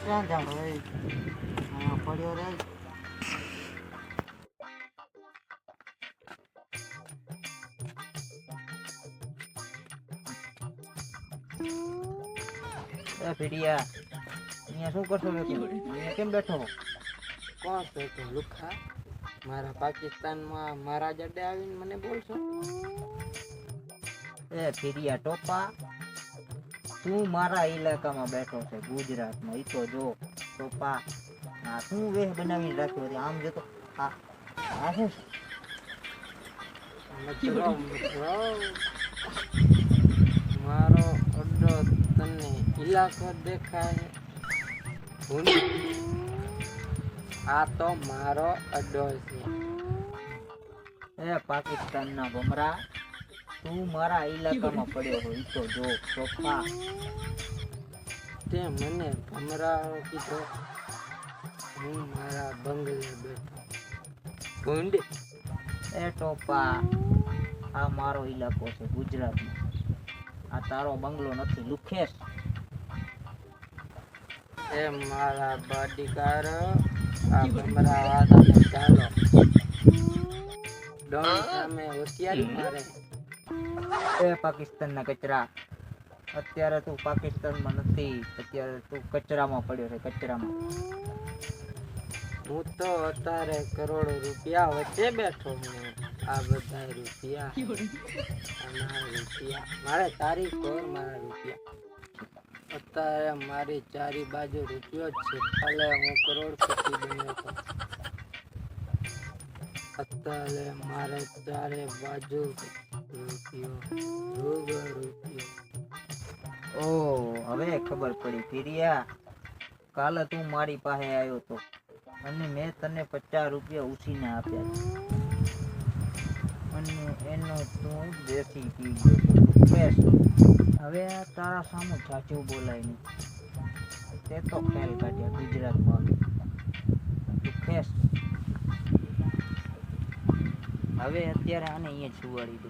ક્યાં જાણો રે પડ્યો રે ભીડિયા અહીંયા શું કરશો અહીંયા કેમ બેઠો? કોણ છે તું લુખા? મારા પાકિસ્તાનમાં મારા જડે આવીને મને બોલશો? એ ભીડિયા ટોપા, તું મારા ઇલાકામાં બેઠો છે ગુજરાતમાં, ઈ તો જો ટોપા આ શું વેહ બનાવીને રાખ્યો છે? આમ જતો આ શું મારો અડ્ડો તને ઇલાકો દેખાય? આ તો મારો અડ્ડો છે. એ પાકિસ્તાનના ભમરા, તું મારા ઇલાકામાં પડ્યો હોય ઈ તો જો ટોપા. તે મને ભમરાઓ કીધો? હું મારા બંગલે બેઠો. ભૂંડ એ ટોપા, આ મારો ઇલાકો છે ગુજરાતનો, આ તારો બંગલો નથી લુખેશ. એ મારા બોડીગાર, આ ભમરા વાળાને ચાલો ડોન સામે હોશિયારી મારે. એ પાકિસ્તાનના કચરા, અત્યારે તું પાકિસ્તાનમાં નથી, અત્યારે તું કચરામાં પડ્યો છે, કચરામાં. હું તો અત્યારે કરોડો રૂપિયા વચ્ચે બેઠો હું. આ બધા રૂપિયા મારા રૂપિયા, મારે તારી કોર મારા રૂપિયા. અત્યારે મારી ચારી બાજુ રૂપિયો જ છે, ભલે હું કરોડપતિ બન્યો તો. અત્યારે મારે ચારે બાજુ રૂપિયો, રૂપિયો. ઓ હવે ખબર પડી ભીરિયા, કાલે તું મારી પાસે આવ્યો તો અને મેં તને 50 રૂપિયા ઉછીને આપ્યા અને એનો તું દેશી પી ગયો બેસ. હવે તારા સામું ચાચું બોલાય નહીં, તે તો ખેલ કાઢ્યા ગુજરાતમાં. તું ખેસ હવે અત્યારે આને અહીંયા છુવાડી દે,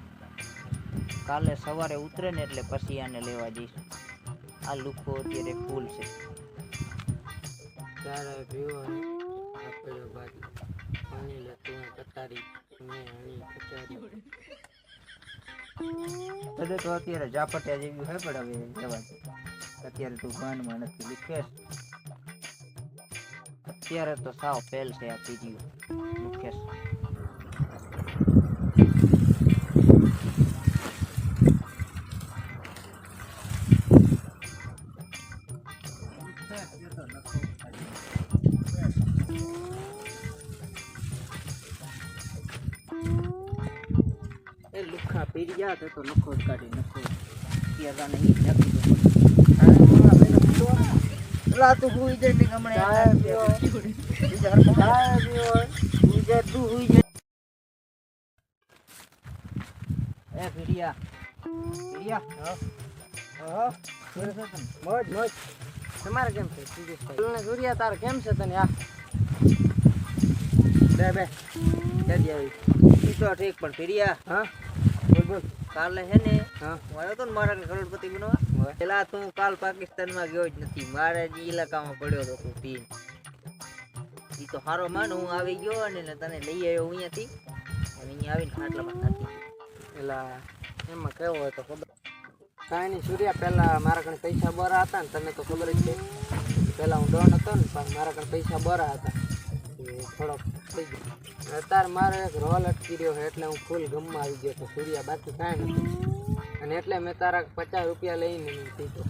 કાલે સવારે ઉતરે ને એટલે પછી આને લેવા જઈશું. આ લુકો અત્યારે ફૂલ છે. ત્યારે પીવો આપણે બાજુ પાણી લે તું કતારી મેં હણી કચારી. તને તો અત્યારે ઝાપટિયા જેવી હોય, પણ હવે જવા દે, અત્યારે તું ભાનમાં નથી લુખેશ. અત્યારે તો સાવ ફેલ છે આ પીજીઓ લુખેશ. એ લુખા પીરી ગયા તો નખો જ કાઢી નખો અત્યારે નહીં નાખી દો. લા તું હુઈ જાય ને ગમણે એ ભીડિયા ભીડિયા મોજ મોજ. તમારે કેમ છે સૂર્યા? તારે કેમ છે તને? આ બે બે ક્યાંથી આવી? ઈ તો ઠીક, પણ ભીડિયા હા બોલ બોલ. કાલે હે ને હા હું આવ્યો તો ને મારા કરોડપતિ બનવા, પેલા તું કાલ પાકિસ્તાનમાં ગયો જ નથી, મારા જ ઇલાકામાં પડ્યો હતો તું પીન. ઈ તો હારો માન, હું આવી ગયો અને તને લઈ આવ્યો અહીંયાથી, અને અહીંયા આવીને ખાટલામાં નાખી. પેલા એમાં કેવો હોય તો ખબર કાંઈ નહીં સૂર્યા. પહેલાં મારા કણે પૈસા બોરા હતા ને, તને તો ખબર જ છે. પહેલાં હું ડોન હતો ને, પણ મારા કણે પૈસા બોરા હતા, થોડોક થઈ ગયો. અત્યારે મારો એક રોલ અટકી રહ્યો છે, એટલે હું ફૂલ ગમમાં આવી ગયો હતો સૂર્યા, બાકી કાંઈ નથી. અને એટલે મેં તારા 50 રૂપિયા લઈને દીધો,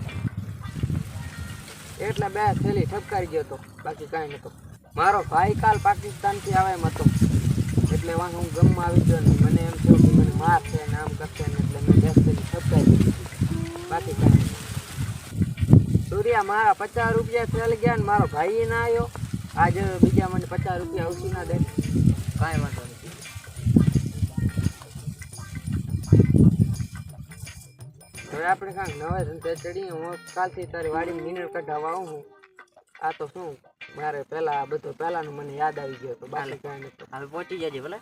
એટલે બે થેલી ઠપકારી ગયો હતો, બાકી કાંઈ નહોતો. મારો ભાઈ કાલ પાકિસ્તાનથી આવે એમ હતો, એટલે વાં હું ગમમાં આવી ગયો ને મને એમ થયું કે મને માર છે ને આમ કરશે ને, એટલે મેં 10 થેલી ઠપકારી દીધી, બાકી કાંઈ નહીં. સૂર્યા મારા 50 રૂપિયા થઈ ગયા ને મારો ભાઈ ના આવ્યો, આજે બીજા મને 50 રૂપિયા ઓછી ના દે. કાંઈ વાંધો નથી. હવે આપણે કાંઈક નવા ધંધે ચડીએ. હું કાલથી તારી વાડીમાં મિનર કઢાવવા આવું હું. આ તો શું મારે પેલા બધું પહેલાનું મને યાદ આવી ગયો તો, બાકી કાંઈ નથી. હવે પહોંચી જજે ભલે.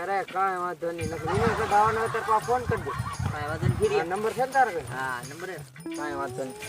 અરે કાંઈ વાંધો નહીં, મિનર કઢાવવાનો હોય તો ફોન કરજો. કાંઈ વાંધો નહીં. નંબર છે ને તારે? હા નંબર. કાંઈ વાંધો નહીં.